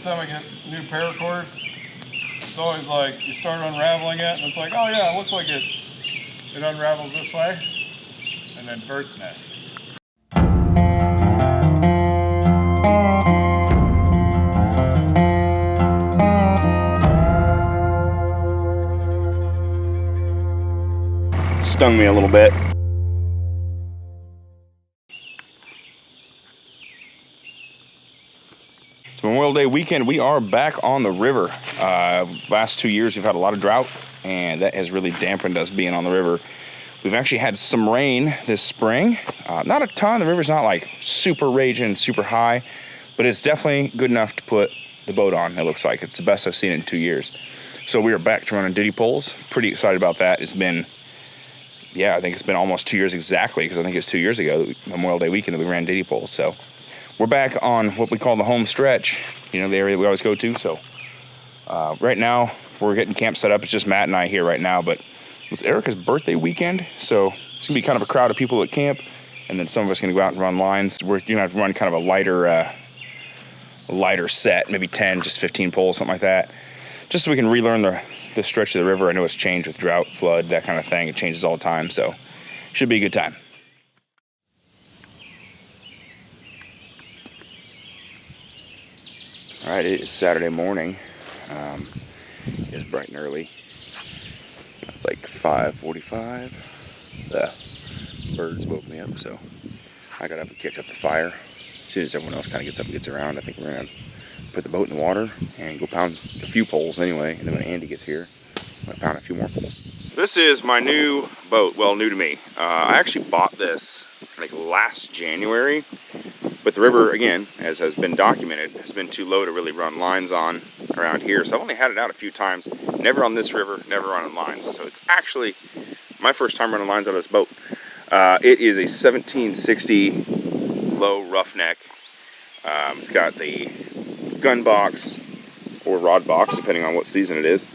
time I get new paracord, it's always like you start unraveling it, and it's like, oh yeah, it looks like it unravels this way, and then bird's nest. Stung me a little bit. It's Memorial Day weekend. We are back on the river. Last 2 years we've had a lot of drought, and that has really dampened us being on the river. We've actually had some rain this spring. Not a ton. The river's not like super raging, super high, but it's definitely good enough to put the boat on. It looks like it's the best I've seen in 2 years. So we are back to running Diddy poles. Pretty excited about that. It's been, yeah, I think it's been almost 2 years exactly, because I think it was 2 years ago, Memorial Day weekend, that we ran Diddy poles. So we're back on what we call the home stretch, you know, the area we always go to. So right now we're getting camp set up. It's just Matt and I here right now, but it's Erica's birthday weekend, so it's gonna be kind of a crowd of people at camp, and then some of us are gonna go out and run lines. We're gonna have to run kind of a lighter set, maybe 10, just 15 poles, something like that, just so we can relearn the stretch of the river. I know it's changed with drought, flood, that kind of thing. It changes all the time, so should be a good time. All right, it is Saturday morning. It's bright and early. It's like 5:45. The birds woke me up, so I got up and kicked up the fire. As soon as everyone else kind of gets up and gets around, I think we're gonna put the boat in the water and go pound a few poles anyway. And then when Andy gets here, I'm gonna pound a few more poles. This is my new boat. Well, new to me. I actually bought this like last January, but the river, again, as has been documented, has been too low to really run lines on around here. So I've only had it out a few times, never on this river, never running lines. So it's actually my first time running lines on this boat. It is a 1760 low roughneck. It's got the gun box or rod box, depending on what season it is.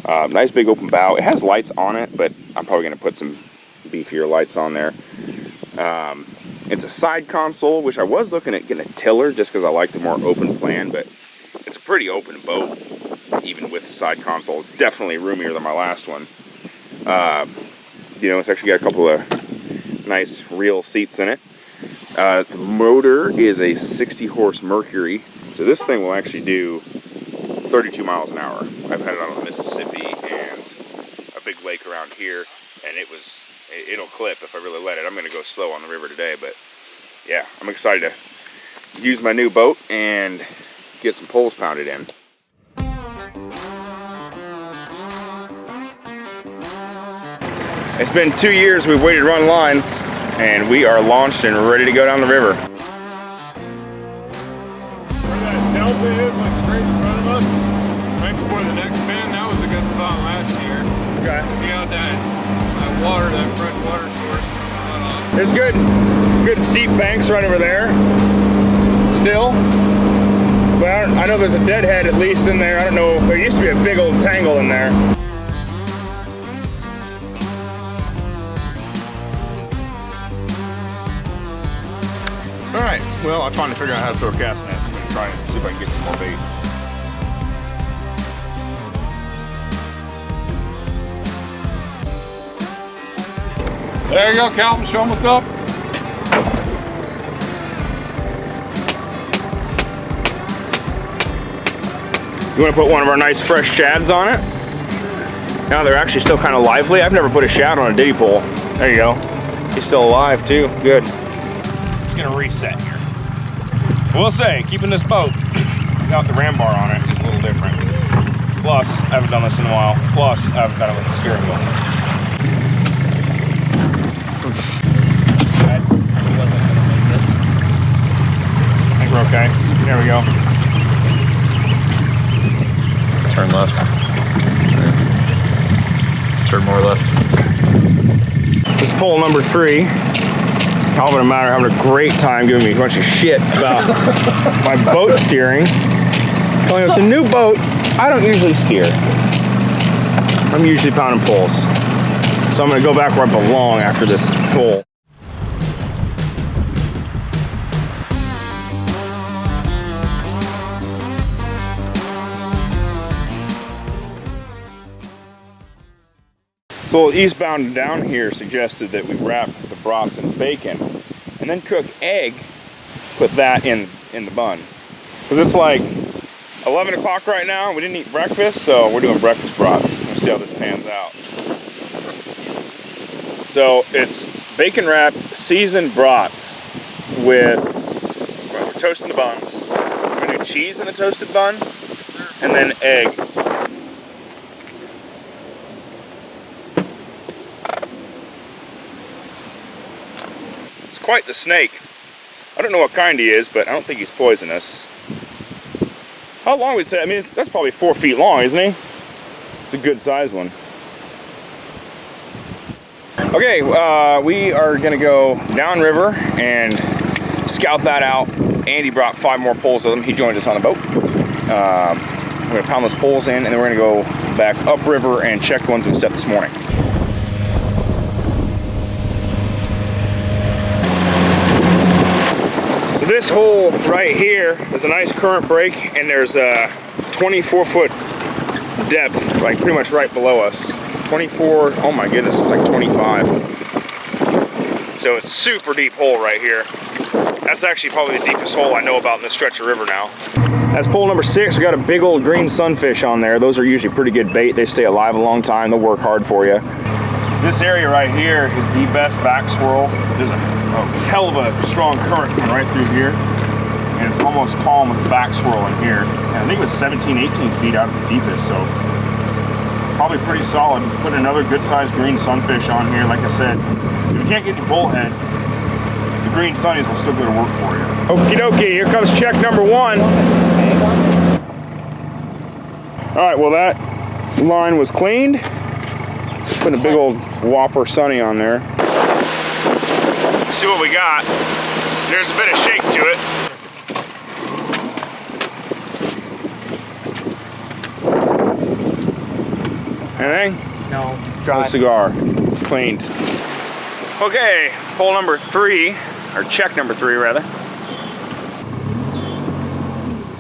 Nice big open bow. It has lights on it, but I'm probably gonna put some beefier lights on there. It's a side console, which I was looking at getting a tiller just because I like the more open plan, but it's a pretty open boat, even with the side console. It's definitely roomier than my last one. You know, it's actually got a couple of nice real seats in it. The motor is a 60 horse Mercury, so this thing will actually do 32 miles an hour. I've had it on the Mississippi and a big lake around here, and it'll clip if I really let it. I'm gonna go slow on the river today, but yeah, I'm excited to use my new boat and get some poles pounded in. It's been 2 years we've waited to run lines, and we are launched and ready to go down the river. Where that delta is, like straight in front of us, right before the next bend, that was a good spot last year. Okay. See out that water, that fresh water source. There's good steep banks right over there still. But I know there's a deadhead at least in there. I don't know, there used to be a big old tangle in there. All right, well, I finally figured out how to throw a cast net. I'm gonna try and see if I can get some more bait. There you go, Calvin, show them what's up. You want to put one of our nice fresh shads on it? Now they're actually still kind of lively. I've never put a shad on a Diddy pole. There you go. He's still alive too. Good. Just gonna reset here. We'll say, keeping this boat without the ram bar on it is a little different. Plus, I haven't done this in a while. Plus, I haven't done it with the steering wheel. I think we're okay. There we go. Turn left. Turn more left. This is pole number 3. Calvin and Matt are having a great time giving me a bunch of shit about my boat steering. Telling me it's a new boat. I don't usually steer. I'm usually pounding poles. So I'm gonna go back where I belong after this pole. So eastbound and down here suggested that we wrap the brats in bacon and then cook egg, put that in the bun. Because it's like 11 o'clock right now, we didn't eat breakfast, so we're doing breakfast brats. We'll see how this pans out. So it's bacon wrapped seasoned brats with, well, we're toasting the buns. We're gonna do cheese in the toasted bun, and then egg. It's quite the snake. I don't know what kind he is, but I don't think he's poisonous. How long would you say? I mean, that's probably 4 feet long, isn't he? It's a good size one. Okay, we are gonna go downriver and scout that out. Andy brought 5 more poles with him. He joined us on the boat. We're gonna pound those poles in, and then we're gonna go back upriver and check the ones we set this morning. So this hole right here is a nice current break, and there's a 24-foot depth, like pretty much right below us. 24, oh my goodness, it's like 25. So it's a super deep hole right here. That's actually probably the deepest hole I know about in this stretch of river now. That's pole number 6. We got a big old green sunfish on there. Those are usually pretty good bait. They stay alive a long time. They'll work hard for you. This area right here is the best back swirl. There's a hell of a strong current coming right through here. And it's almost calm with the back swirl in here. And I think it was 17, 18 feet out of the deepest, so probably pretty solid. Put another good sized green sunfish on here. Like I said, if you can't get any bullhead, the green sunnies will still go to work for you. Okie dokie, here comes check number 1. All right, well that line was cleaned. Put a big old whopper sunny on there. See what we got. There's a bit of shake to it. Anything? No, dry. No cigar. Cleaned. Okay, hole number 3, or check number 3 rather.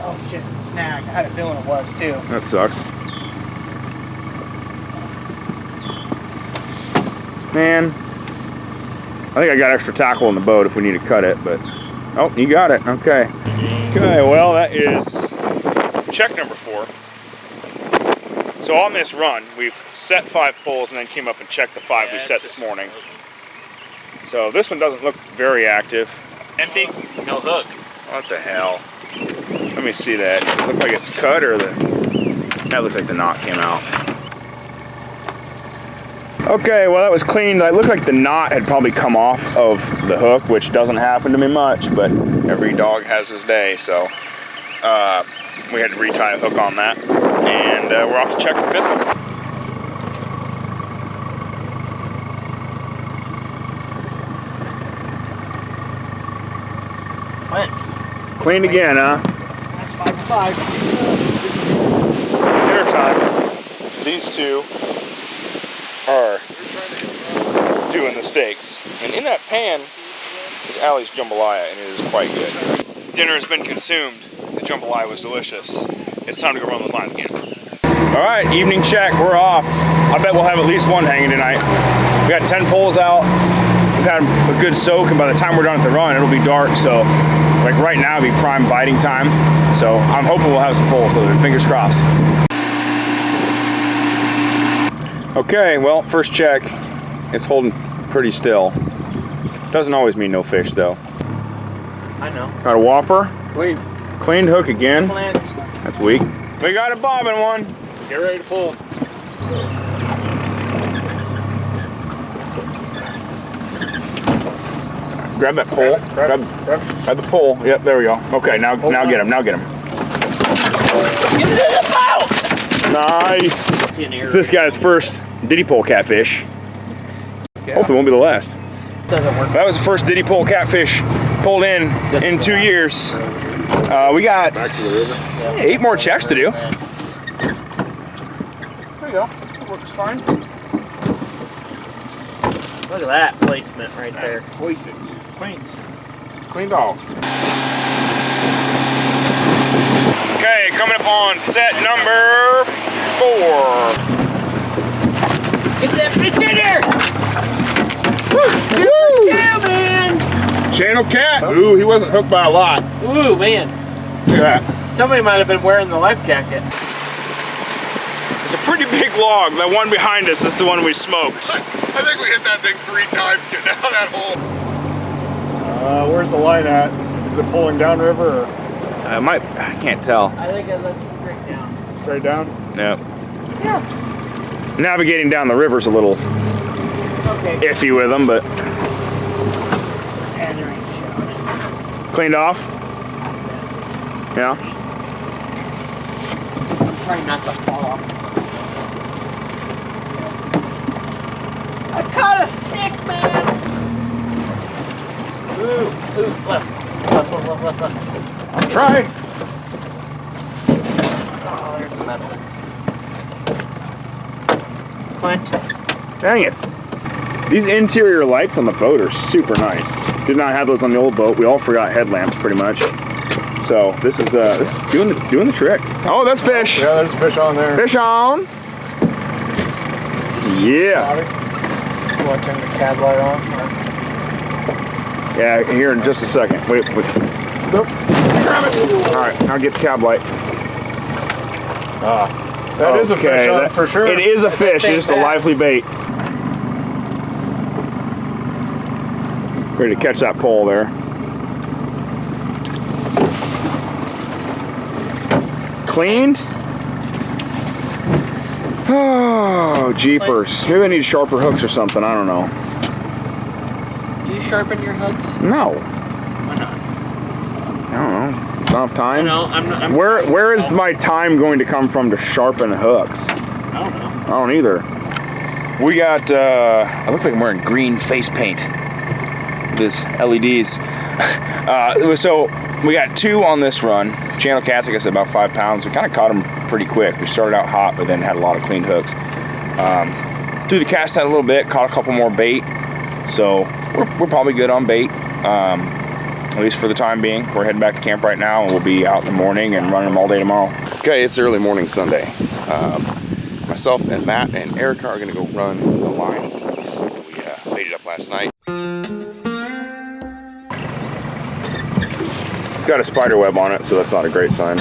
Oh shit, snag. I had a feeling it was too. That sucks. Man, I think I got extra tackle in the boat if we need to cut it, but oh, you got it. Okay. Okay, well that is check number 4. So on this run, we've set 5 poles and then came up and checked the 5 we set this morning. So this one doesn't look very active. Empty? No hook. What the hell? Let me see that. Does it look like it's cut or the... That looks like the knot came out. Okay, well that was cleaned. It looked like the knot had probably come off of the hook, which doesn't happen to me much, but every dog has his day, so we had to retie a hook on that. And we're off to check the 5th one. Cleaned again, huh? That's 5 for 5. Dinner time. These two are doing the steaks. And in that pan is Allie's jambalaya, and it is quite good. Dinner has been consumed. The jambalaya was delicious. It's time to go run those lines again. All right, evening check, we're off. I bet we'll have at least one hanging tonight. We got 10 poles out. We've had a good soak, and by the time we're done at the run, it'll be dark, so like right now it'll be prime biting time. So I'm hoping we'll have some poles, so fingers crossed. Okay, well, first check. It's holding pretty still. Doesn't always mean no fish, though. I know. Got a whopper. Cleaned. Cleaned hook again. Plant. That's weak. We got a bobbing one. Get ready to pull. Grab that pole. Grab the pole. Yep, there we go. Okay, now get him. Now get him. Get it in the boat! Nice. It's this guy's first Diddy pole catfish. Yeah. Hopefully it won't be the last. Doesn't work. That was the first Diddy pole catfish pulled in 2 years. We got 8 more checks to do. There we go. That works fine. Look at that placement right there. Perfect. Cleaned off. Okay, coming up on set number 4. Get It's in there! Woo! Yeah, man! Channel cat. Ooh, he wasn't hooked by a lot. Ooh, man. Look at that. Somebody might have been wearing the life jacket. It's a pretty big log. That one behind us is the one we smoked. I think we hit that thing 3 times getting out of that hole. Where's the line at? Is it pulling downriver or I can't tell. I think it looks straight down. straight down? No. Yeah. Navigating down the river's a little Okay. iffy with them, but And there ain't shit on it. cleaned off. Yeah. Trying not to fall off. I caught a stick, man! Ooh, left. Left. I'm trying. Oh, there's the metal. Clint. Dang it. These interior lights on the boat are super nice. Did not have those on the old boat. We all forgot headlamps pretty much. So this is doing the trick. Oh, that's fish. Yeah, there's fish on there. Fish on. Yeah. You want to turn the cab light on? Yeah, here in just a second. Wait. Nope. Grab it. All right, now get the cab light. That is a fish on for sure. It is a fish. same It's just a bass. lively bait. Ready to catch that pole there. Cleaned. Oh, jeepers. Maybe I need sharper hooks or something. I don't know. Do you sharpen your hooks? No. Why not? I don't know. It's not enough time. No, I'm Where is my time going to come from to sharpen hooks? I don't know. I don't either. We got, I look like I'm wearing green face paint. This LEDs. So we got 2 on this run. Channel cats, like I said, about 5 pounds. We kind of caught them pretty quick. We started out hot, but then had a lot of cleaned hooks. Threw the cast out a little bit, caught a couple more bait. So we're probably good on bait, at least for the time being. We're heading back to camp right now, and we'll be out in the morning and running them all day tomorrow. Okay, it's early morning Sunday. Myself and Matt and Erica are gonna go run the lines. We baited up last night. It's got a spider web on it, so that's not a great sign.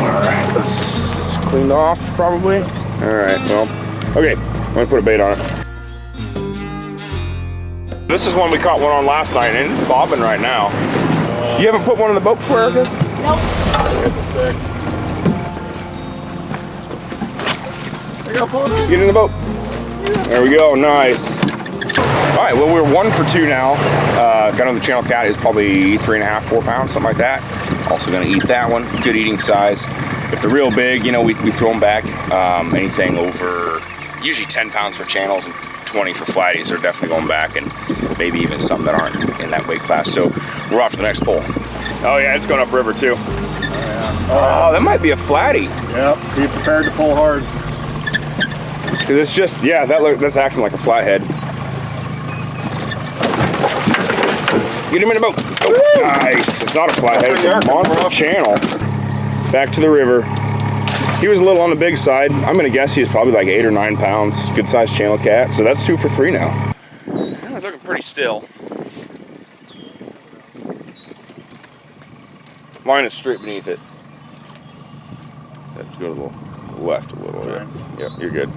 All right, let's clean off probably. All right, well, okay, I'm gonna put a bait on it. This is one we caught one on last night, and it's bobbing right now. You haven't put one in the boat before, Erica? Nope. Get the stick. There you go, pull it in. Get in the boat. There we go, nice. All right, well, we're 1 for 2 now. Got on the channel cat is probably 3.5, 4 pounds, something like that. Also gonna eat that one, good eating size. If they're real big, you know, we throw them back. Anything over, usually 10 pounds for channels and 20 for flatties are definitely going back, and maybe even some that aren't in that weight class. So we're off to the next pole. Oh yeah, it's going upriver too. Oh, yeah. Oh, that might be a flatty. Yep, be prepared to pull hard. Cause it's just, yeah, that's acting like a flathead. Get him in the boat. Oh, nice. It's not a flathead, it's a monster channel. Back to the river. He was a little on the big side. I'm gonna guess he was probably like 8 or 9 pounds. Good sized channel cat. So that's 2 for 3 now. It's looking pretty still. Line is straight beneath it. Let's go to the left a little bit. Yep, you're good.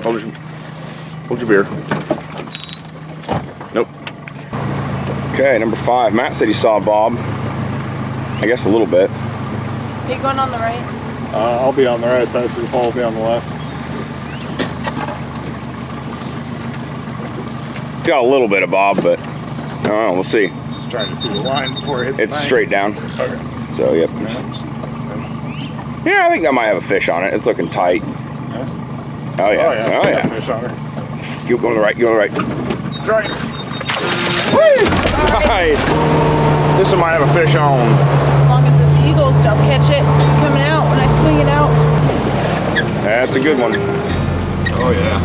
Hold your beer. Nope. Okay, number 5. Matt said he saw a bob. I guess a little bit. Big one on the right. I'll be on the right side, so the pole will be on the left. It's got a little bit of bob, but I don't know, we'll see. Just trying to see the line before it hits It's the straight down. Okay. So, yep. Yeah, I think that might have a fish on it. It's looking tight. Yeah. Oh, yeah. Oh, Oh, yeah. Fish on her. Keep going to the right, go to the right. That's right. Nice. This one might have a fish on. As long as those eagles don't catch it coming out when I swing it out. That's a good one. Oh, yeah.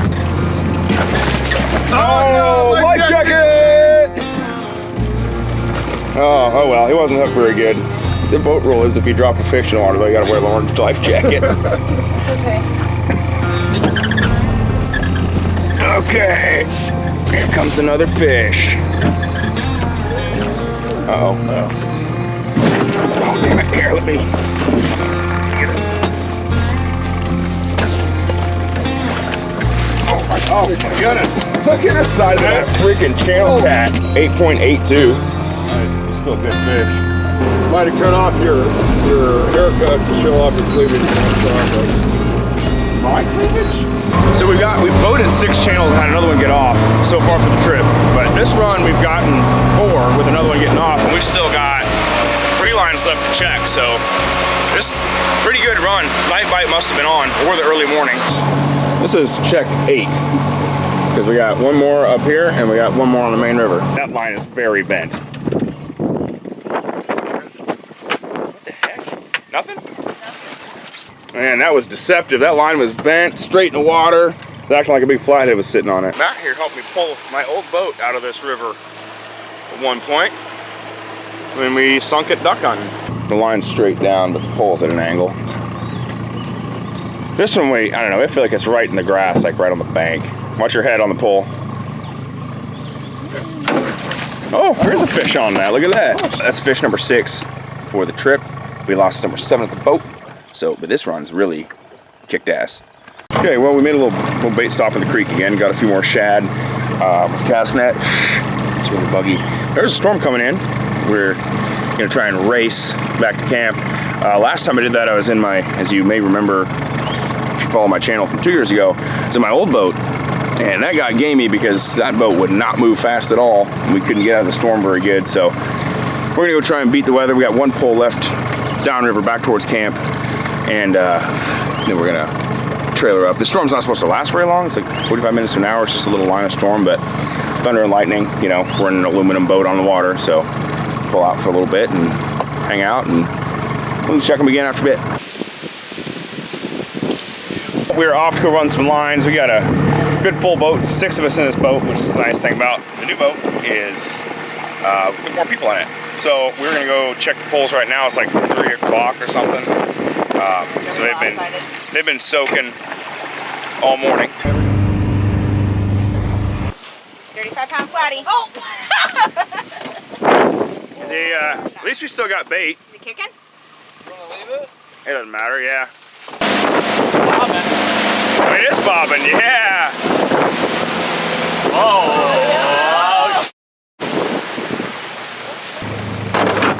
Oh, no, life jacket! Oh well, he wasn't hooked very good. The boat rule is if you drop a fish in the water, though, you gotta wear the orange life jacket. It's okay. Okay, here comes another fish. Uh-oh. Oh, damn it. Here, let me get it. Oh my goodness. Look at the size of that freaking channel cat. 8.82. Nice. It's still a good fish. Might have cut off your haircut to show off your cleavage. My cleavage? So we've voted 6 channels and had another one get off so far for the trip. But this run we've gotten 4 with another one getting off, and we've still got 3 lines left to check. So this pretty good run. Night bite must have been on, or the early morning. This is check 8. Because we got 1 more up here and we got 1 more on the main river. That line is very bent. What the heck? Nothing? Man, that was deceptive. That line was bent, straight in the water. It was acting like a big flathead was sitting on it. Matt here helped me pull my old boat out of this river at one point when we sunk it duck hunting. The line's straight down, but the pole's at an angle. This one, I don't know, I feel like it's right in the grass, like right on the bank. Watch your head on the pole. Oh, there's a fish on that. Look at that. That's fish number 6 for the trip. We lost number 7 at the boat. So, but this run's really kicked ass. Okay, well, we made a little bait stop in the creek again. Got a few more shad with the cast net. It's really buggy. There's a storm coming in. We're gonna try and race back to camp. Last time I did that, I was in my, as you may remember, if you follow my channel from 2 years ago, it's in my old boat. And that got gamey because that boat would not move fast at all. We couldn't get out of the storm very good. So we're gonna go try and beat the weather. We got 1 pole left downriver back towards camp. And then we're gonna trailer up. The storm's not supposed to last very long. It's like 45 minutes to an hour. It's just a little line of storm, but thunder and lightning, you know, we're in an aluminum boat on the water. So pull out for a little bit and hang out, and we'll check them again after a bit. We're off to go run some lines. We got a good full boat, 6 of us in this boat, which is the nice thing about the new boat is with more people in it. So we're gonna go check the poles right now. It's like 3 o'clock or something. So they've been soaking all morning. 35-pound flatty. Oh! See, at least we still got bait. Is it kicking? You wanna leave it? It doesn't matter, yeah. Bobbing. Oh, it is bobbing, yeah.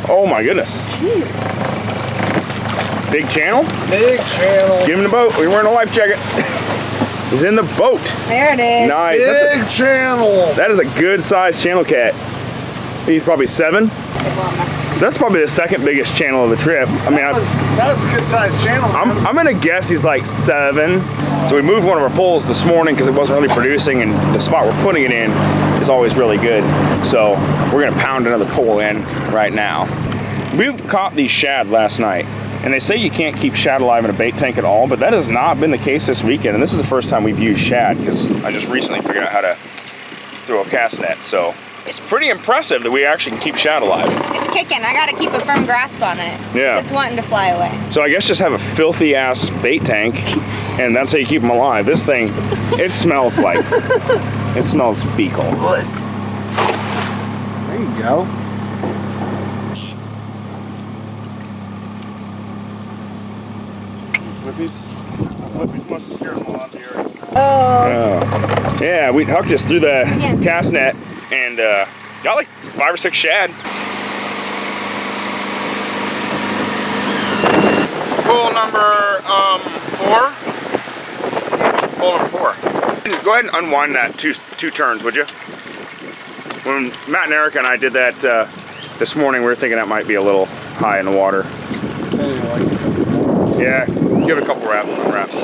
Oh my goodness. Jeez. Big channel? Big channel. Get him in the boat. We're wearing a life jacket. He's in the boat. There it is. Nice. Big channel. That is a good sized channel cat. He's probably 7. So that's probably the 2nd biggest channel of the trip. I mean, That was a good sized channel. I'm gonna guess he's like 7. So we moved one of our poles this morning because it wasn't really producing, and the spot we're putting it in is always really good. So we're gonna pound another pole in right now. We caught these shad last night, and they say you can't keep shad alive in a bait tank at all, but that has not been the case this weekend. And this is the first time we've used shad because I just recently figured out how to throw a cast net. So it's pretty impressive that we actually can keep shad alive. It's kicking. I gotta keep a firm grasp on it. Yeah. It's wanting to fly away. So I guess just have a filthy ass bait tank, and that's how you keep them alive. This thing, it smells like, it smells fecal. There you go. Flippies? Flippies must have scared them a lot of the area. Oh. Yeah, Huck just threw the cast net and got like 5 or 6 shad. Pool number 4. Pool number 4. Go ahead and unwind that two turns, would you? When Matt and Erica and I did that this morning, we were thinking that might be a little high in the water. Yeah, give it a couple wraps.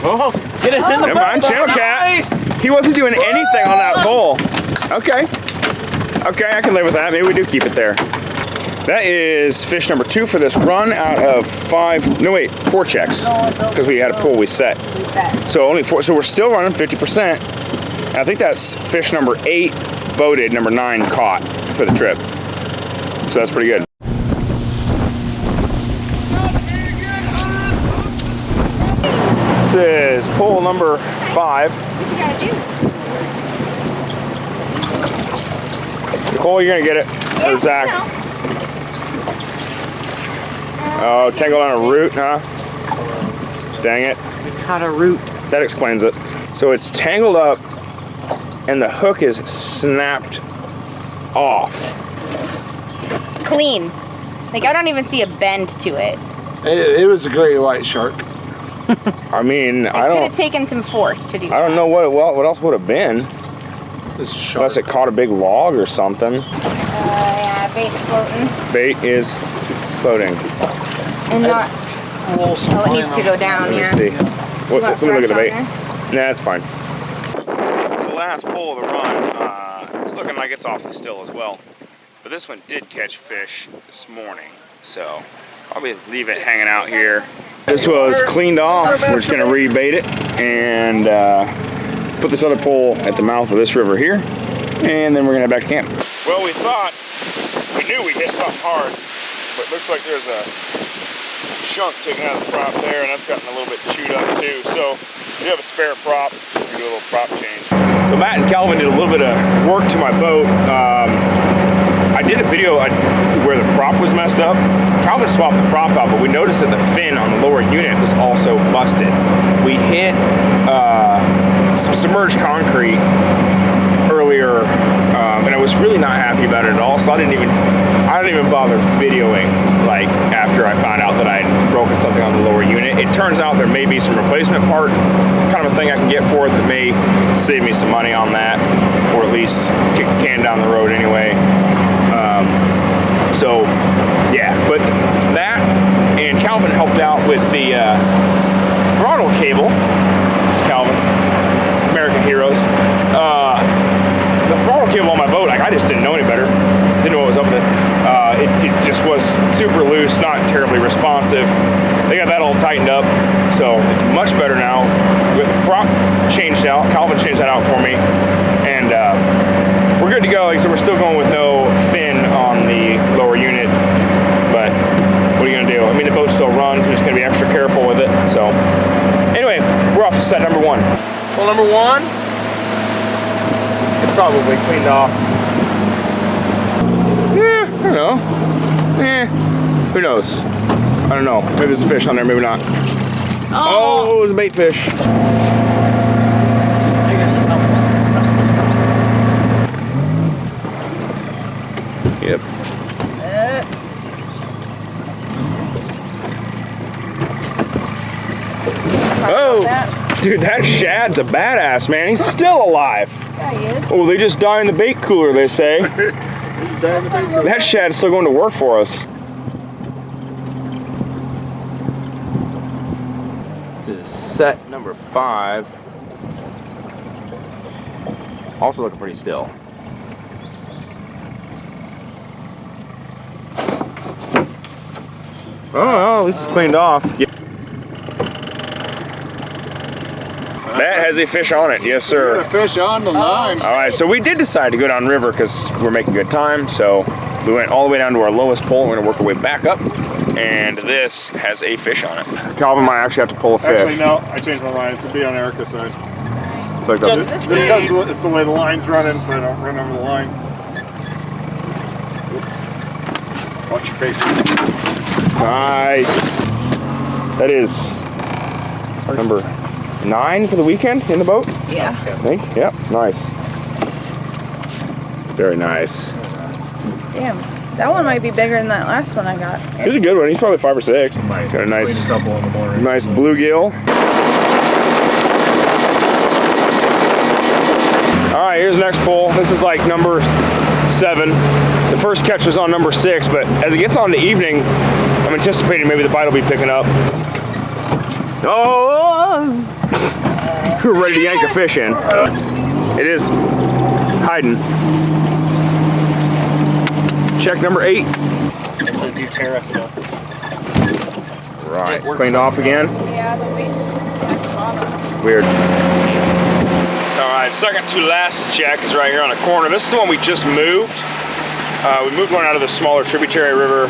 Oh, get it in the Never mind, channel cat. Nice. He wasn't doing anything on that pole. Okay. Okay, I can live with that. Maybe we do keep it there. That is fish number 2 for this run out of 4 checks. Because we had a pull we set. So only 4, so we're still running 50%. And I think that's fish number 8 boated, number 9 caught for the trip. So that's pretty good. This is pull number 5. What you gotta do? Nicole, you're gonna get it. Or Zach. Oh, tangled on a root, huh? Dang it. Caught a root. That explains it. So it's tangled up and the hook is snapped off. Clean. Like, I don't even see a bend to it. It was a great white shark. I mean, I Could don't have taken some force to do I don't know what else would have been. This is shark. Unless it caught a big log or something. Yeah, bait's floating. Bait is floating. And not. Oh, it needs to go down here. Let me see. Want Let me look at the fresh bait. on Nah, it's fine. It's the last pull of the run. It's looking like it's awfully still as well. But this one did catch fish this morning. So I'll leave it hanging out here. This was cleaned off. We're just gonna rebait it and put this other pole at the mouth of this river here. And then we're gonna head back to camp. Well, we knew we hit something hard, but it looks like there's a chunk taken out of the prop there, and that's gotten a little bit chewed up too. So if you have a spare prop, you can do a little prop change. So Matt and Calvin did a little bit of work to my boat. I did a video where the prop was messed up. Calvin swapped the prop out, but we noticed that the fin on the lower unit was also busted. We hit some submerged concrete earlier, and I was really not happy about it at all. So I didn't even bother videoing like after I found out that I had broken something on the lower unit. It turns out there may be some replacement part kind of a thing I can get for it that may save me some money on that, or at least kick the can down the road anyway. So yeah, but that and Calvin helped out with the throttle cable. It's Calvin, American Heroes. The throttle cable on my boat, like, I just didn't know any better. Didn't know what was up with it. It just was super loose, not terribly responsive. They got that all tightened up, so it's much better now. We got the prop changed out. Calvin changed that out for me, and we're good to go. Like I said, we're still going with no fin on the lower unit, but what are you gonna do? I mean, the boat still runs. We're just gonna be extra careful with it. So anyway, we're off to set number 1. Well, number 1, it's probably cleaned off. Yeah, I don't know. Who knows? I don't know. Maybe there's a fish on there, maybe not. Oh, it was a bait fish. Yep. Oh, dude, that shad's a badass, man. He's still alive. Yeah, he is. Oh, they just died in the bait cooler, they say. That shad's still going to work for us. This is set number 5. Also looking pretty still. Oh, at least it's cleaned off. Yeah. That has a fish on it, yes sir. A fish on the line. All right, so we did decide to go down river because we're making good time. So we went all the way down to our lowest pole. We're gonna work our way back up, and this has a fish on it. Calvin might actually have to pull a fish. Actually, no, I changed my line. It's to be on Erica's side. Like Just this. this Just way. because it's the way the line's running, so I don't run over the line. Watch your faces. Nice. That is number 9 for the weekend in the boat, Yeah. I think. Yep, nice. Very nice. Damn. That one might be bigger than that last one I got. He's a good one. He's probably 5 or 6. Might Got a nice, clean a couple in the morning. nice bluegill. All right, here's the next pull. This is like number 7. The first catch was on number 6, but as it gets on the evening, I'm anticipating maybe the bite will be picking up. Oh! We're ready to yank a fish in. It is hiding. Check number 8. do tariff though. Right. Cleaned off again? Yeah, the weight's at the bottom. Weird. Alright, second to last check is right here on the corner. This is the one we just moved. We moved one out of the smaller tributary river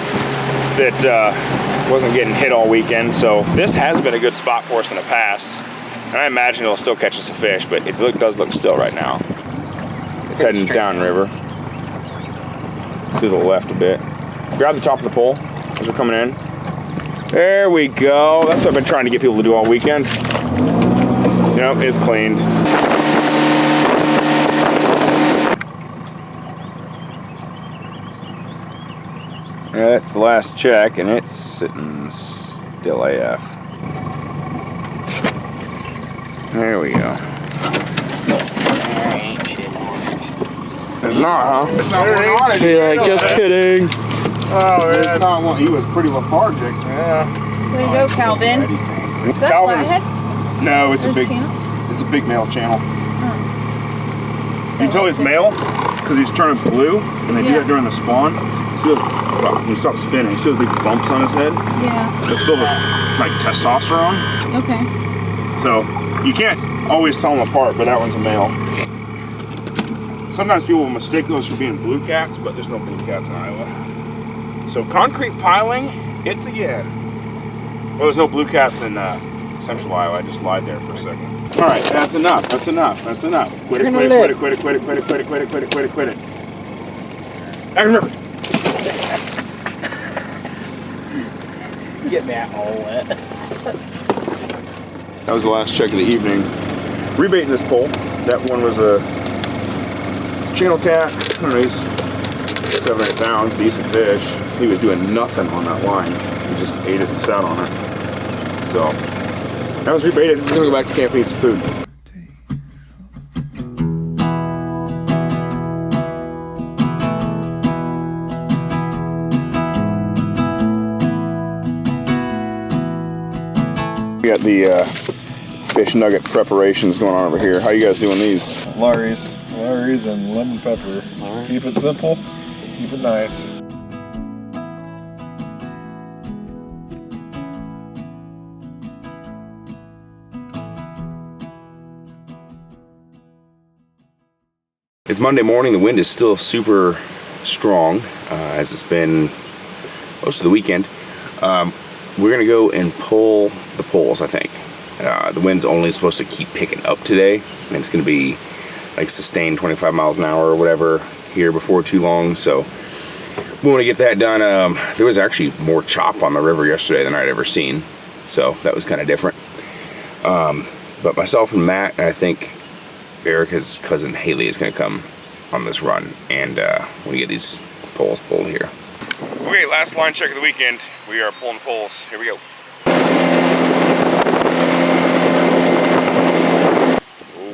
that wasn't getting hit all weekend, so this has been a good spot for us in the past. And I imagine it'll still catch us a fish, but it does look still right now. It's heading downriver. To the left a bit. Grab the top of the pole as we're coming in. There we go. That's what I've been trying to get people to do all weekend. Yep, it's cleaned. That's the last check, and it's sitting still AF. There we go. It's not, huh? It's not one on it. Be like, just kidding. Oh, man. Not one. He was pretty lethargic. Yeah. Way to go, Calvin. Is that Calvin. flathead? No, it's a There's big. channel? It's a big male channel. You can tell he's male because he's turning blue, and they do that during the spawn. You see those, when he stops spinning, you see those big bumps on his head? Yeah. That's filled with like testosterone. Okay. So you can't always tell them apart, but that one's a male. Sometimes people will mistake those for being blue cats, but there's no blue cats in Iowa. So concrete piling, it's again. Well, there's no blue cats in central Iowa. I just lied there for a second. All right, that's enough. That's enough. That's enough. Quit it, quit it, quit it, quit it, quit it, quit it, quit it, quit it, quit it, quit it, quit it. Back in the river. Get that all wet. That was the last check of the evening. Rebaiting this pole. That one was a channel cat. I don't know, he's 7 or 8 pounds, decent fish. He was doing nothing on that line. He just ate it and sat on it. So that was rebaited. We're gonna go back to camp and eat some food. We got the fish nugget preparations going on over here. How you guys doing these? Larry's and lemon pepper. Keep it simple, keep it nice. It's Monday morning. The wind is still super strong, as it's been most of the weekend. We're gonna go and pull the poles, I think. The wind's only supposed to keep picking up today, and it's gonna be like sustained 25 miles an hour or whatever here before too long. So we want to get that done. There was actually more chop on the river yesterday than I'd ever seen, so that was kind of different. But myself and Matt, and I think Erica's cousin Haley is going to come on this run, and we get these poles pulled here. Okay, last line check of the weekend. We are pulling poles. Here we go.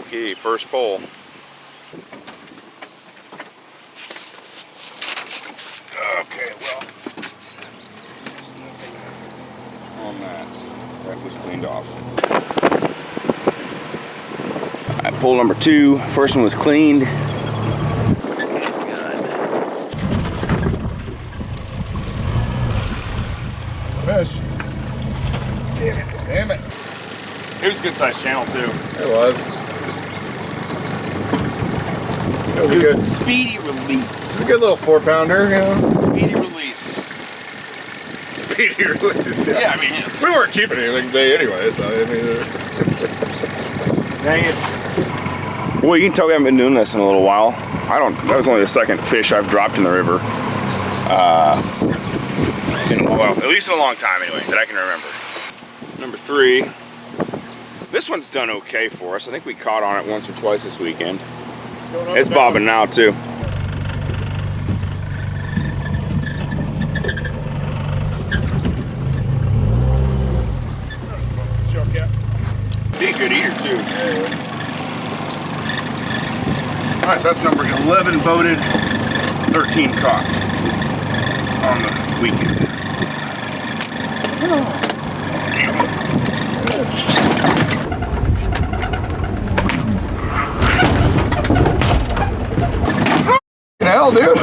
Okay, first pole. Okay, well, there's nothing on that. That was cleaned off. Alright, pole number 2. First one was cleaned. Fish. Damn it. It was a good sized channel too. It was. It was a It good, was a speedy release. a good little 4-pounder, you know. Speedy release. Speedy release. Yeah. Yeah, I mean, We weren't keeping anything today anyway, so I mean, dang it. Well, you can tell we haven't been doing this in a little while. That was only the second fish I've dropped in the river. Well, at least in a long time anyway, that I can remember. Number 3. This one's done okay for us. I think we caught on it once or twice this weekend. It's bobbing now too. Be a good eater too. Alright, so that's number 11 boated, 13 caught on the weekend. hell, dude.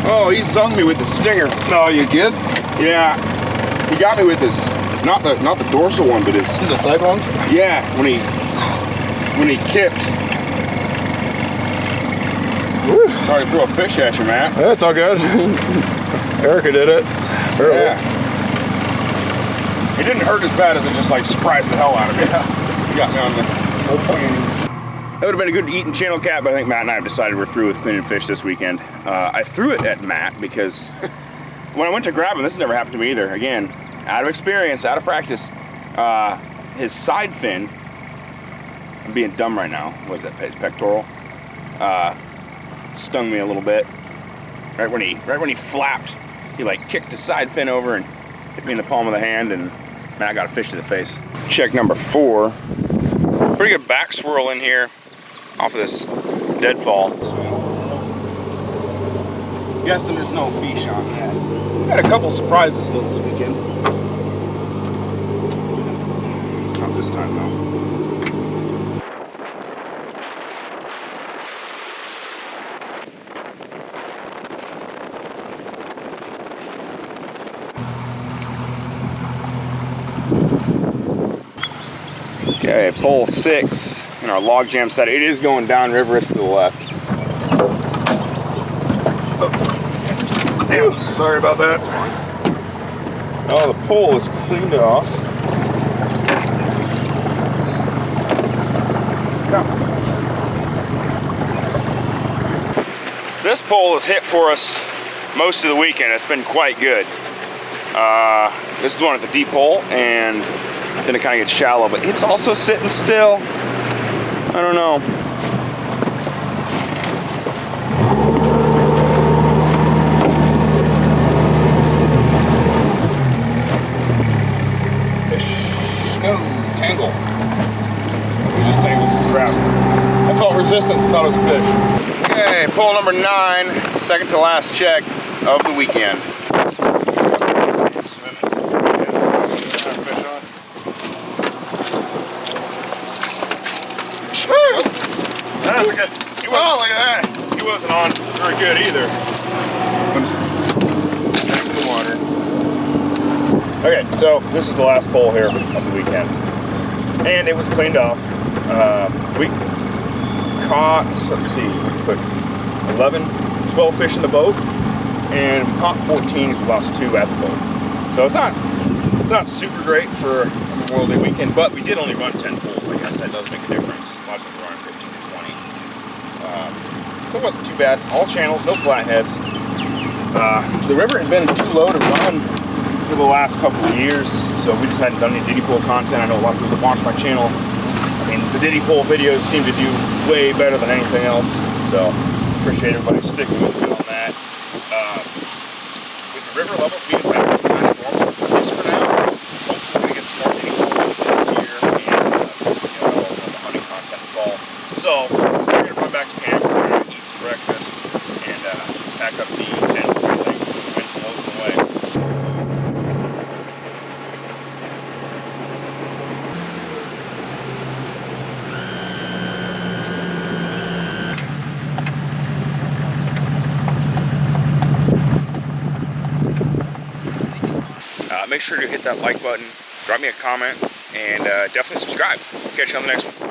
Oh, he sung me with the stinger. No, you did? Yeah, he got me with his, not the dorsal one, but his. The side ones? Yeah, when he kicked. Woo. Sorry to throw a fish at you, Matt. That's all good. Erica did it. Early. Yeah. It didn't hurt as bad as it just like surprised the hell out of me. You got me on the whole plane. That would have been a good eating channel cat, but I think Matt and I have decided we're through with cleaning fish this weekend. I threw it at Matt because when I went to grab him, this has never happened to me either. Again, out of experience, out of practice, his side fin, I'm being dumb right now, what is that, his pectoral, stung me a little bit. Right when he flapped, he like kicked his side fin over and hit me in the palm of the hand, and man, I got a fish to the face. Check number 4. Pretty good back swirl in here off of this deadfall. Guessing there's no fish on that. Had a couple surprises though this weekend. Not this time though. Okay, pole 6 in our log jam set. It is going down river, it's to the left. Damn, sorry about that. Oh, the pole is cleaned off. This pole has hit for us most of the weekend. It's been quite good. This is the one at the deep hole, and then it kind of gets shallow, but it's also sitting still. I don't know. Fish. No, tangle. We just tangled some crap. I felt resistance and thought it was a fish. Okay, pole number 9, second to last check of the weekend. That was good. Oh, look at that. He wasn't on very good either. Back to the water. Okay, so this is the last pole here of the weekend. And it was cleaned off. We caught, let's see, we put 11, 12 fish in the boat, and we caught 14 because we lost 2 at the boat. So it's not super great for a Memorial Day weekend, but we did only run 10 poles. I guess that does make a difference. A lot of people are running 15 to 20. So it wasn't too bad. All channels, no flatheads. The river had been too low to run for the last couple of years, so we just hadn't done any Diddy pool content. I know a lot of people watch my channel. I mean, the Diddy pool videos seem to do way better than anything else, so appreciate everybody sticking with me on that. With the river levels being back to kind of normal, at least for now, hopefully we're going to get some more Diddy pool content this year, and the hunting content in the fall. So we're going to run back to camp, we're going to eat some breakfast, and pack up the tents and everything. The wind blows them away. Make sure to hit that like button, drop me a comment, and definitely subscribe. Catch you on the next one.